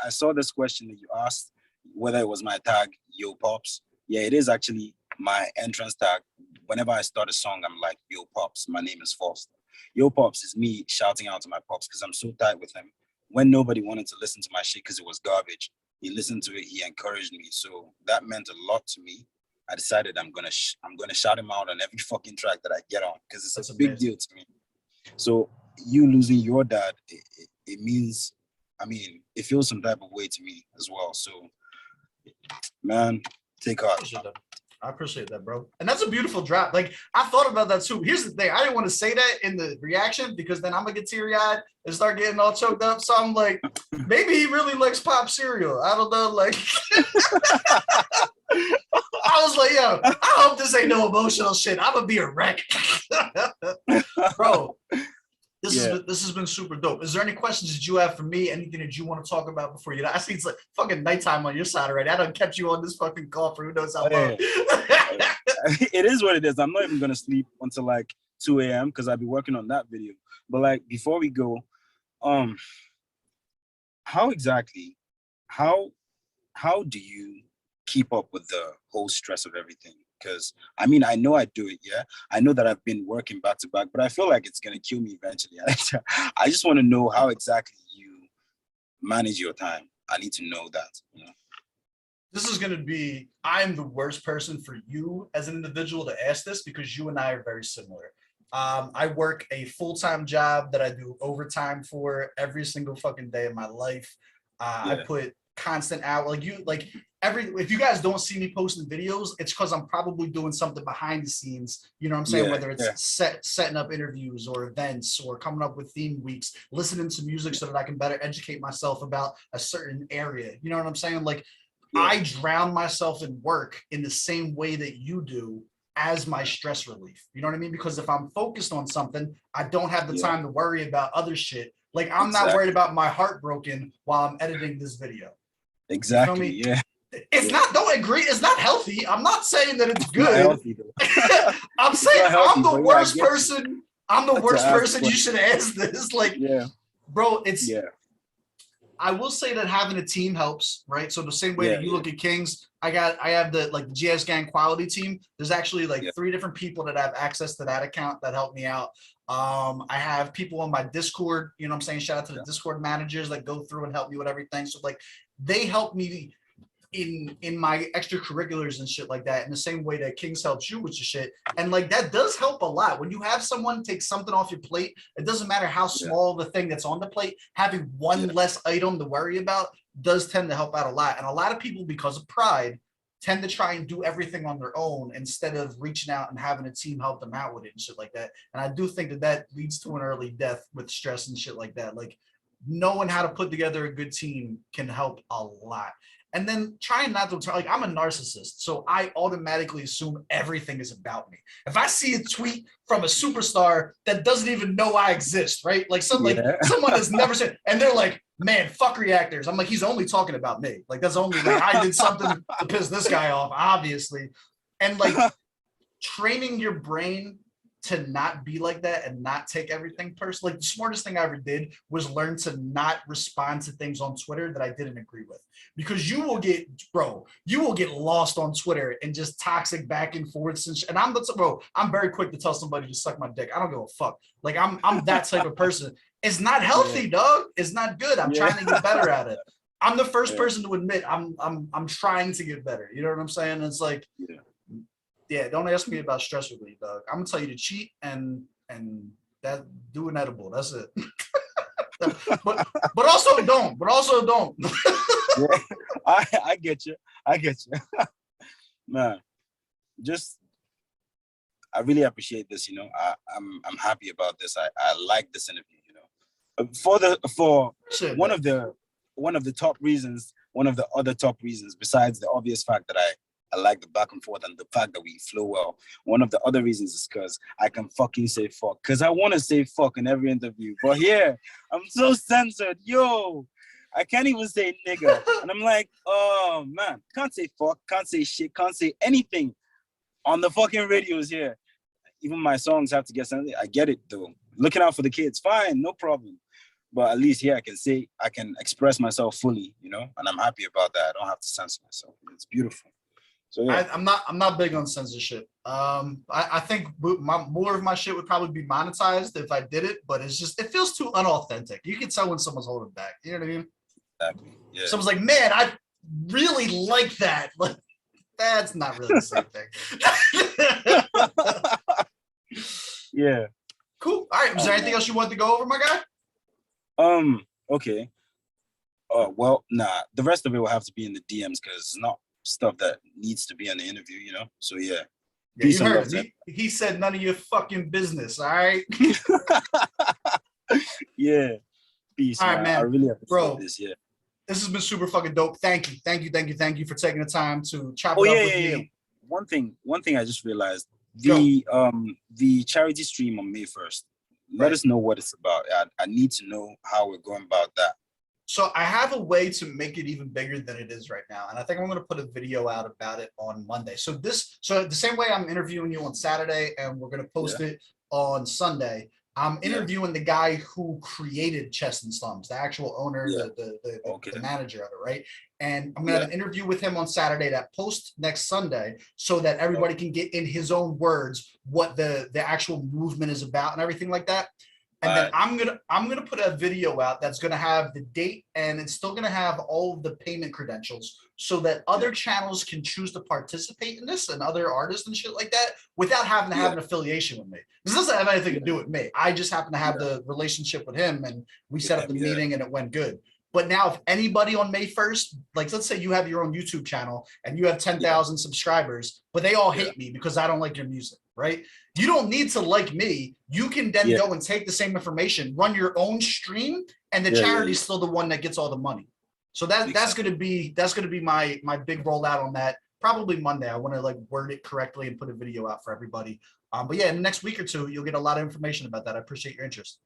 I saw this question that you asked, whether it was my tag, Yo Pops. Yeah, it is actually my entrance tag. Whenever I start a song, I'm like, Yo Pops, my name is Fozter. Yo Pops is me shouting out to my pops because I'm so tight with him. When nobody wanted to listen to my shit because it was garbage, he listened to it, he encouraged me. So that meant a lot to me. I decided I'm gonna shout him out on every fucking track that I get on because it's a big deal to me. So you losing your dad, it means, it feels some type of way to me as well. So, man, take heart. I appreciate that, bro. And that's a beautiful drop. Like, I thought about that too. Here's the thing. I didn't want to say that in the reaction because then I'm going to get teary-eyed and start getting all choked up. So I'm like, maybe he really likes pop cereal. I don't know. Like, I was like, yo, I hope this ain't no emotional shit. I'm going to be a wreck. Bro, this has been super dope. Is there any questions that you have for me? Anything that you want to talk about before I see it's like fucking nighttime on your side already. I done kept you on this fucking call for who knows how long. It is what it is. I'm not even gonna sleep until like 2 a.m. because I'll be working on that video. But like before we go, how do you keep up with the whole stress of everything? Because I know I do it, yeah. I know that I've been working back to back, but I feel like it's gonna kill me eventually. I just want to know how exactly you manage your time. I need to know that. This is gonna be, I'm the worst person for you as an individual to ask this because you and I are very similar. I work a full-time job that I do overtime for every single fucking day of my life. I put constant out if you guys don't see me posting videos, it's because I'm probably doing something behind the scenes, you know what I'm saying? Whether it's setting up interviews or events or coming up with theme weeks, listening to music so that I can better educate myself about a certain area. You know what I'm saying? Like I drown myself in work in the same way that you do as my stress relief. You know what I mean? Because if I'm focused on something, I don't have the time to worry about other shit. Like I'm not worried about my heart broken while I'm editing this video. Exactly. Yeah. It's not, don't agree, it's not healthy. I'm not saying that it's good. Healthy, I'm saying I'm the worst person. I'm the worst person you should ask this. Like, bro, it's I will say that having a team helps, right? So the same way that you look at Kings, I have the GS Gang quality team. There's actually 3 different people that have access to that account that help me out. I have people on my Discord, you know what I'm saying? Shout out to the Discord managers that go through and help me with everything. So they help me in my extracurriculars and shit like that, in the same way that Kings helps you with your shit. And that does help a lot. When you have someone take something off your plate, it doesn't matter how small the thing that's on the plate, having one less item to worry about does tend to help out a lot. And a lot of people, because of pride, tend to try and do everything on their own instead of reaching out and having a team help them out with it and shit like that. And I do think that leads to an early death with stress and shit like that. Knowing how to put together a good team can help a lot. And then trying not to, I'm a narcissist, so I automatically assume everything is about me. If I see a tweet from a superstar that doesn't even know I exist, right? Someone that's never said, and they're like, man, fuck reactors. I'm like, he's only talking about me. That's only, I did something to piss this guy off, obviously. And training your brain to not be like that and not take everything personally. The smartest thing I ever did was learn to not respond to things on Twitter that I didn't agree with, because you will get lost on Twitter and just toxic back and forths and I'm very quick to tell somebody to suck my dick. I don't give a fuck. I'm that type of person. It's not healthy, dog. It's not good. I'm trying to get better at it. I'm the first person to admit I'm trying to get better. You know what I'm saying? It's don't ask me about stress relief, dog. I'm gonna tell you to cheat and that do an edible. That's it. but also don't. I get you. Man, I really appreciate this. I'm happy about this. I like this interview. One of the top reasons, one of the other top reasons, besides the obvious fact that I I like the back and forth and the fact that we flow well. One of the other reasons is because I can fucking say fuck. Because I want to say fuck in every interview. But here, I'm so censored. Yo, I can't even say nigga. And I'm like, oh, man. Can't say fuck. Can't say shit. Can't say anything on the fucking radios here. Even my songs have to get something. I get it, though. Looking out for the kids. Fine. No problem. But at least here I can express myself fully, you know, and I'm happy about that. I don't have to censor myself. It's beautiful. So yeah. I'm not big on censorship. I think more of my shit would probably be monetized if I did it, but it feels too unauthentic. You can tell when someone's holding back. You know what I mean? Exactly. Yeah. Someone's like, man, I really like that. Like, that's not really the same thing. Yeah. Cool. All right. Was there anything else you wanted to go over, my guy? Okay. Well, nah. The rest of it will have to be in the DMs because it's not stuff that needs to be in the interview, you know? So yeah. Yeah, you heard him. He said none of your fucking business, all right? Yeah. Peace, all right, man. I really appreciate this, yeah. This has been super fucking dope. Thank you for taking the time to chop it up with me. One thing I just realized, the charity stream on May 1st. Let us know what it's about. I need to know how we're going about that. So I have a way to make it even bigger than it is right now. And I think I'm going to put a video out about it on Monday. So the same way I'm interviewing you on Saturday and we're going to post it on Sunday, I'm interviewing the guy who created Chest and Slums, the actual owner, the manager of it, right? And I'm going to have an interview with him on Saturday that posts next Sunday so that everybody can get in his own words what the actual movement is about and everything like that. And then I'm gonna put a video out that's gonna have the date and it's still gonna have all of the payment credentials so that other channels can choose to participate in this and other artists and shit like that without having to have an affiliation with me. This doesn't have anything to do with me. I just happen to have the relationship with him and we set up the meeting and it went good. But now if anybody on May 1st, like let's say you have your own YouTube channel and you have 10,000 subscribers, but they all hate me because I don't like your music, right? You don't need to like me. You can then go and take the same information, run your own stream, and the charity is still the one that gets all the money. So that's gonna be my big rollout on that. Probably Monday. I want to like word it correctly and put a video out for everybody. But yeah, in the next week or two, you'll get a lot of information about that. I appreciate your interest.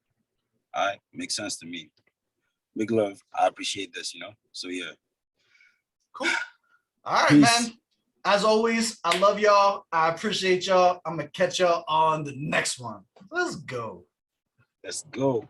All right, makes sense to me. Big love. I appreciate this, you know. So yeah. Cool. All right, man. As always, I love y'all. I appreciate y'all. I'm gonna catch y'all on the next one. Let's go. Let's go.